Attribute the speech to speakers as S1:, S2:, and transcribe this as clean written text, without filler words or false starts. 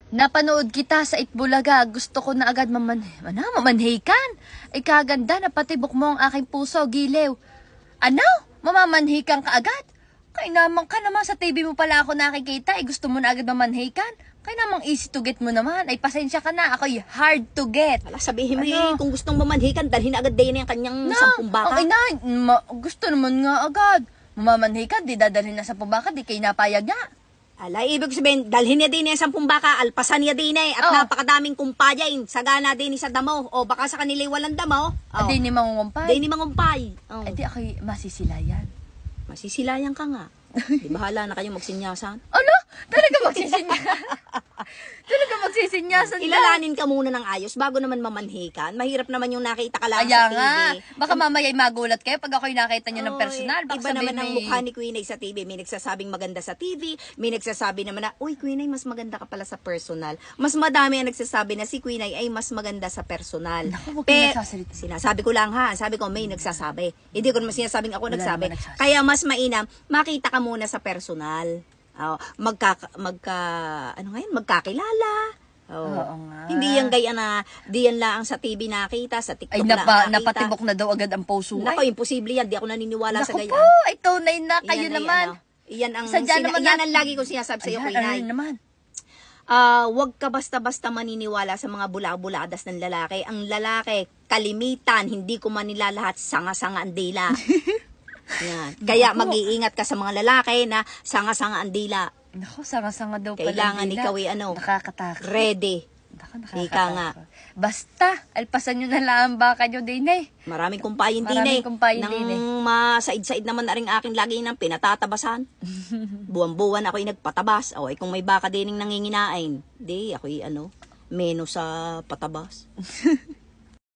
S1: Napanood kita sa Itbulaga. Gusto ko na agad mamanhikan. Ay kaganda na patibok mo ang aking puso, giliw. Ano? Mamamanhikan ka agad? Kaya naman ka naman sa TV mo pala ako nakikita. Ay gusto mo na agad mamanhikan? Kaya namang easy to get mo naman. Ay pasensya ka na. Ako'y hard to get.
S2: Wala, sabihin mo kung gustong mamanhikan, dalhin agad din yung kanyang 10 baka.
S1: Okay na. Gusto naman nga agad. Mamanhikan, di dadalhin na sa baka, di kayo napayag nga.
S2: Ala, ibig sabihin, dalhin niya din yung 10 baka, alpasan niya din at napakadaming kumpayain, sagana din sa damo, o baka sa kanila walang damo.
S1: Di ni mangungumpay.
S2: Di ni mangumpay.
S1: Di ako'y masisilayan.
S2: Masisilayan ka nga. Di bahala na kayo magsinyasan.
S1: Ano? Talaga magsisinyasan? Talaga magsisinyasan?
S2: Ilalanin ka muna ng ayos bago naman mamanhikan. Mahirap naman yung nakita ka lang
S1: Kaya
S2: sa TV.
S1: Nga. Baka mamaya'y magulat kayo pag ako'y nakita nyo ng personal. Baka
S2: iba naman ang mukha ni Queen Ay sa TV. May nagsasabing maganda sa TV. May nagsasabi naman na, uy, Queen Ay, mas maganda ka pala sa personal. Mas madami ang nagsasabi na si Queen Ay mas maganda sa personal.
S1: Naku, huwag kayo nagsasalita.
S2: Sinasabi ko lang ha. Sabi ko, may nagsasabi. Hindi ko naman sinasabing ako
S1: Wala
S2: nagsabi.
S1: naman nagsasabi.
S2: Kaya mas mainam, makita ka muna sa personal. Magkakilala.
S1: Oo nga.
S2: Hindi yan gaya na, di yan lang sa TV nakita, sa TikTok
S1: Ay,
S2: lang nakita.
S1: napatibok na daw agad ang puso.
S2: Nako, imposible yan. Di ako naniniwala sa
S1: Naku
S2: gaya.
S1: po, ay tunay na kayo
S2: Iyan ay
S1: naman.
S2: Iyan ang,
S1: naman
S2: yan ang lagi ko sinasabi sa iyo, Queen Ay.
S1: naman?
S2: Huwag ka basta-basta maniniwala sa mga bula-buladas ng lalaki. Ang lalaki, kalimitan, hindi ko manila lahat sanga-sanga ang dila. Yan. Kaya mag-iingat ka sa mga lalaki na sanga-sanga ang dila.
S1: Naku, sanga-sanga daw pala.
S2: Kailangan ikaw ay
S1: nakakatakot.
S2: Ready.
S1: Naku,
S2: Ika nga.
S1: Basta, alpasan nyo na lang ang baka nyo din eh.
S2: Maraming kumpayin din
S1: Maraming kumpayin
S2: Nang
S1: din eh.
S2: masaid-said naman na rin aking lagi ng pinatatabasan. Buwan-buwan ako'y nagpatabas. O, kung may baka din ng nanginginain, di ako'y meno sa patabas.